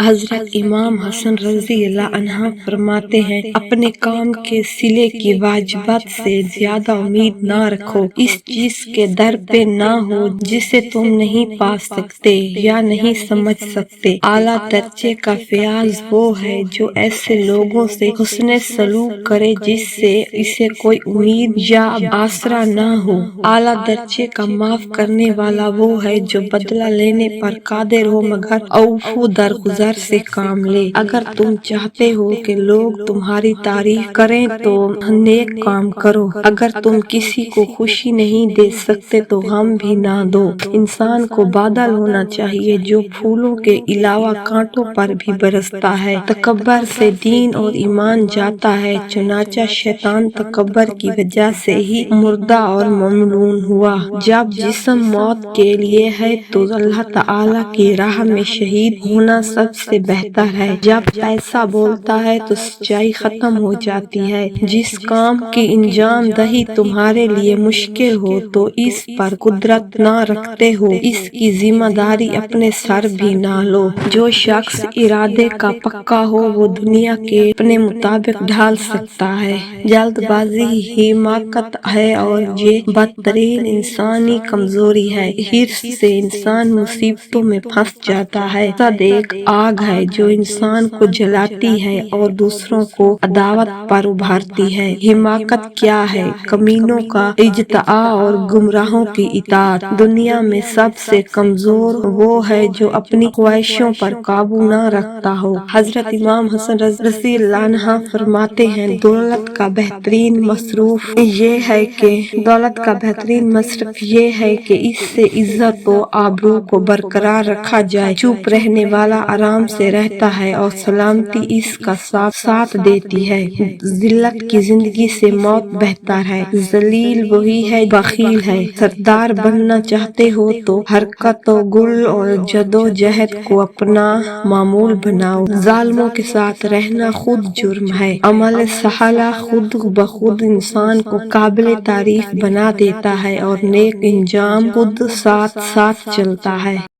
حضرت امام حسن رضی اللہ عنہ فرماتے ہیں، اپنے کام کے صلے کی واجبات سے زیادہ امید نہ رکھو، اس چیز کے در پہ نہ ہو جسے تم نہیں پا سکتے یا نہیں سمجھ سکتے۔ اعلیٰ درجے کا فیاض وہ ہے جو ایسے لوگوں سے حسن سلوک کرے جس سے اسے کوئی امید یا آسرا نہ ہو۔ اعلیٰ درجے کا معاف کرنے والا وہ ہے جو بدلہ لینے پر قادر ہو مگر عفو درگزر سے کام لے۔ اگر تم چاہتے ہو کہ لوگ تمہاری تعریف کریں تو نیک کام کرو، اگر تم کسی کو خوشی نہیں دے سکتے تو غم بھی نہ دو۔ انسان کو بادل ہونا چاہیے جو پھولوں کے علاوہ کانٹوں پر بھی برستا ہے۔ تکبر سے دین اور ایمان جاتا ہے، چنانچہ شیطان تکبر کی وجہ سے ہی مردہ اور مملون ہوا۔ جب جسم موت کے لیے ہے تو اللہ تعالیٰ کی راہ میں شہید ہونا سب سے بہتر ہے۔ جب پیسہ بولتا ہے تو سچائی ختم ہو جاتی ہے۔ جس کام کی انجام دہی تمہارے لیے مشکل ہو تو اس پر قدرت نہ رکھتے ہو، اس کی ذمہ داری اپنے سر بھی نہ لو۔ جو شخص ارادے کا پکا ہو وہ دنیا کے اپنے مطابق ڈھال سکتا ہے۔ جلد بازی حماقت ہے اور یہ بدترین انسانی کمزوری ہے۔ حرص سے انسان مصیبتوں میں پھنس جاتا ہے۔ حسد ایک آگ ہے جو انسان کو جلاتی ہے اور دوسروں کو عداوت پر ابھارتی ہے۔ حماقت کیا ہے؟ کمینوں کا اجتماع اور گمراہوں کی اطاعت۔ دنیا میں سب سے کمزور وہ ہے جو اپنی خواہشوں پر قابو نہ رکھتا ہو۔ حضرت امام حسن رضی اللہ عنہ فرماتے ہیں، دولت کا بہترین مصروف یہ ہے کہ اس سے عزت و آبرو کو برقرار رکھا جائے۔ چپ رہنے والا آرام سے رہتا ہے اور سلامتی اس کا ساتھ دیتی ہے۔ ذلت کی زندگی سے موت بہتر ہے۔ ذلیل وہی ہے بخیل ہے۔ سردار بننا چاہتے ہو تو حرکت و گل اور جدوجہد کو اپنا معمول بناؤ۔ ظالموں کے ساتھ رہنا خود جرم ہے۔ عمل صالح خود بخود انسان کو قابل تعریف بنا دیتا ہے اور نیک انجام خود ساتھ چلتا ہے۔